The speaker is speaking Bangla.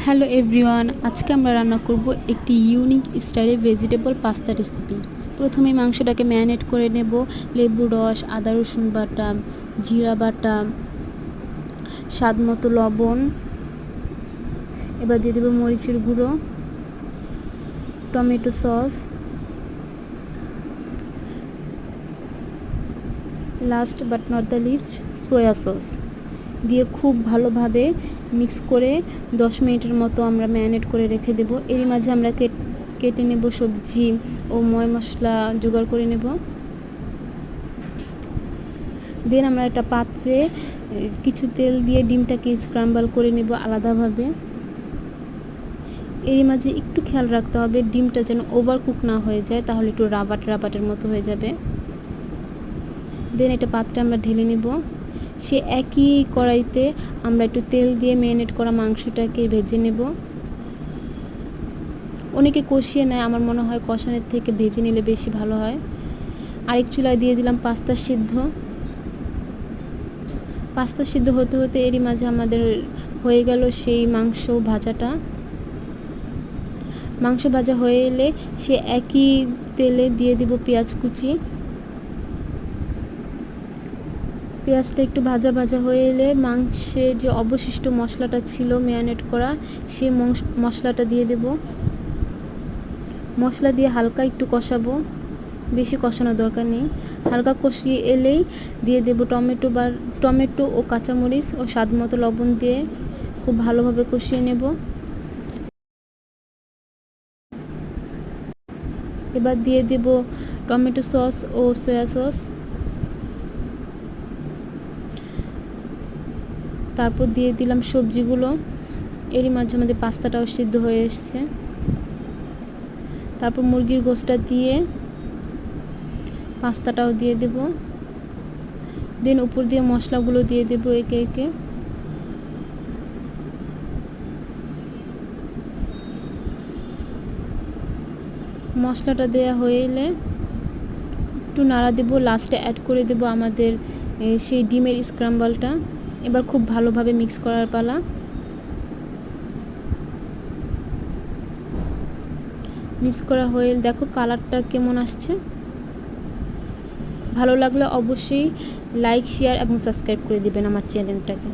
হ্যালো এভরিওয়ান, আজকে আমরা রান্না করব একটি ইউনিক স্টাইলে ভেজিটেবল পাস্তা রেসিপি। প্রথমে মাংসটাকে ম্যারিনেট করে নেব। লেবু রস, আদা রসুন বাটা, জিরা বাটা, স্বাদ মতো লবণ, এবার দিয়ে দেবো মরিচের গুঁড়ো, tomato sauce, last but not the least soya sauce দিয়ে খুব ভালোভাবে মিক্স করে 10 মিনিটের মতো আমরা ম্যারিনেট করে রেখে দেব। এরই মাঝে আমরা কেটে নেব সবজি ও ময় মশলা জোগাড় করে নেব। দেন আমরা একটা পাত্রে কিছু তেল দিয়ে ডিমটাকে স্ক্রাম্বল করে নেব আলাদাভাবে। এরই মাঝে একটু খেয়াল রাখতে হবে ডিমটা যেন ওভার কুক না হয়ে যায়, তাহলে একটু রাবাটের মতো হয়ে যাবে। দেন একটা পাত্রে আমরা ঢেলে নেব। সে একই কড়াইতে আমরা একটু তেল দিয়ে ম্যারিনেট করা মাংসটাকে ভেজে নেব। অনেকে কষিয়ে নেয়, আমার মনে হয় কষানোর থেকে ভেজে নিলে বেশি ভালো হয়। আরেক চুলায় দিয়ে দিলাম পাস্তা সিদ্ধ হতে হতে এরই মাঝে আমাদের হয়ে গেল সেই মাংস ভাজা হয়ে এলে সে একই তেলে দিয়ে দিব পেঁয়াজ কুচি। পেঁয়াজটা একটু ভাজা হয়ে এলে মাংসের যে অবশিষ্ট মশলাটা ছিল ম্যারিনেট করা, সেই মশলাটা দিয়ে দেব। মশলা দিয়ে হালকা একটু কষাবো, বেশি কষানোর দরকার নেই। হালকা কষিয়ে এলেই দিয়ে দেব টমেটো ও কাঁচামরিচ ও স্বাদ মতো লবণ দিয়ে খুব ভালোভাবে কষিয়ে নেব। এবার দিয়ে দেব টমেটো সস ও সয়া সস। তারপর দিয়ে দিলাম সবজিগুলো। এরই মাঝে আমাদের পাস্তাটাও সিদ্ধ হয়ে এসছে। তারপর মুরগির গোশটা দিয়ে পাস্তাটাও দিয়ে দেব। দেন উপর দিয়ে মশলাগুলো দিয়ে দেব একে একে। মশলাটা দেয়া হয়ে এলে একটু নাড়া দেব। লাস্টে অ্যাড করে দেব আমাদের সেই ডিমের স্ক্রাম্বলটা। এবার খুব ভালোভাবে মিক্স করার পালা। মিক্স করা হয়ে দেখো কালারটা কেমন আসছে। ভালো লাগলে অবশ্যই লাইক, শেয়ার এবং সাবস্ক্রাইব করে দিবেন আমার চ্যানেলটাকে।